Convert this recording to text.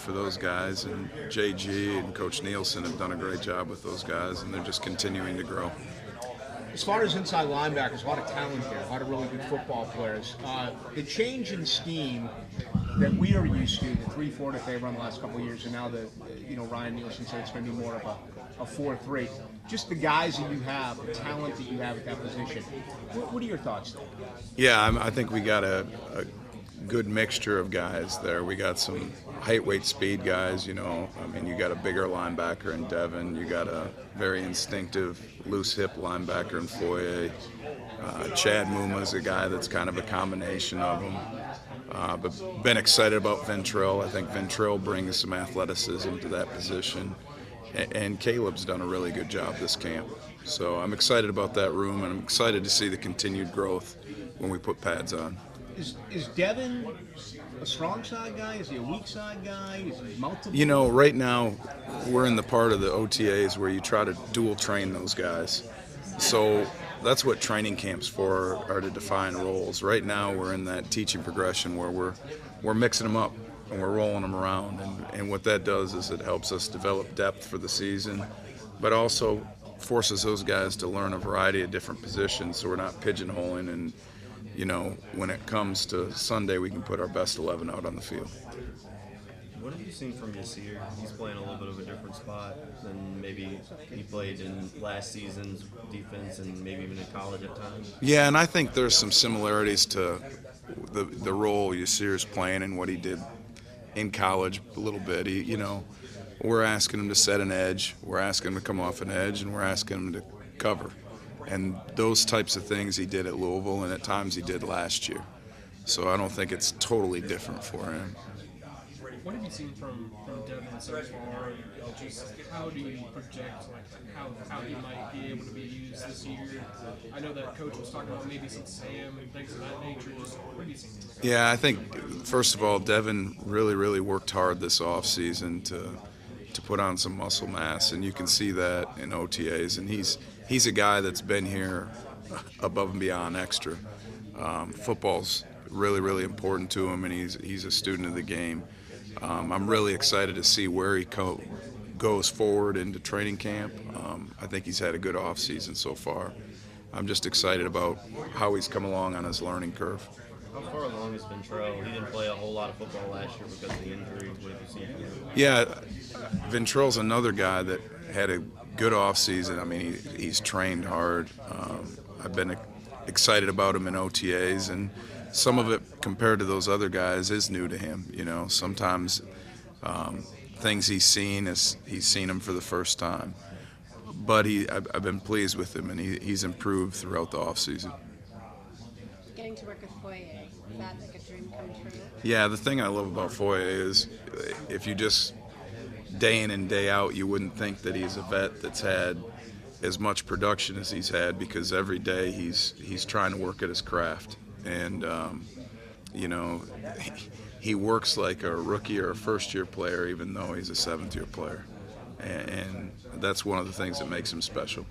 for those guys, and JG and Coach Nielsen have done a great job with those guys, and they're just continuing to grow. As far as inside linebackers, a lot of talent there, a lot of really good football players. The change in scheme that we are used to, the 3-4 that they've run the last couple of years, and now that Ryan Nielsen said it's going to be more of a 4-3. Just the guys that you have, the talent that you have at that position. What are your thoughts there? Yeah, I think we got a good mixture of guys there. We got some height, weight, speed guys. You got a bigger linebacker in Devin. You got a very instinctive, loose hip linebacker in Foye. Chad Muma's a guy that's kind of a combination of them. But been excited about Ventrell. I think Ventrell brings some athleticism to that position. And Caleb's done a really good job this camp. So I'm excited about that room, and I'm excited to see the continued growth when we put pads on. Is Devin a strong side guy? Is he a weak side guy? Is he multiple? Right now we're in the part of the OTAs where you try to dual train those guys. So that's what training camps for, are to define roles. Right now we're in that teaching progression where we're mixing them up and we're rolling them around. And what that does is it helps us develop depth for the season, but also forces those guys to learn a variety of different positions so we're not pigeonholing, and when it comes to Sunday, we can put our best 11 out on the field. What have you seen from Yasir? He's playing a little bit of a different spot than maybe he played in last season's defense and maybe even in college at times. Yeah, and I think there's some similarities to the role Yasir's playing and what he did in college a little bit. We're asking him to set an edge, we're asking him to come off an edge, and we're asking him to cover. And those types of things he did at Louisville, and at times he did last year. So I don't think it's totally different for him. What have you seen from Devin so far? Just how do you project how he might be able to be used this year? I know that coach was talking about maybe some Sam and things of that nature. Just what have you seen? Yeah, I think first of all, Devin really, really worked hard this offseason to put on some muscle mass, and you can see that in OTAs. And he's a guy that's been here above and beyond extra. Football's really, really important to him, and he's a student of the game. I'm really excited to see where he goes forward into training camp. I think he's had a good offseason so far. I'm just excited about how he's come along on his learning curve. How far along has Ventrell? He didn't play a whole lot of football last year because of the injury. What have you seen from him? Yeah, Ventrell's another guy that had a good offseason. I mean, he's trained hard. I've been excited about him in OTAs, and some of it compared to those other guys is new to him. Sometimes things he's seen them for the first time. But I've been pleased with him, and he's improved throughout the offseason. Getting to work with Foye, is that like a dream come true? Yeah, the thing I love about Foye is if you just day in and day out, you wouldn't think that he's a vet that's had as much production as he's had, because every day he's trying to work at his craft. And, he works like a rookie or a first-year player, even though he's a seventh-year player. And that's one of the things that makes him special.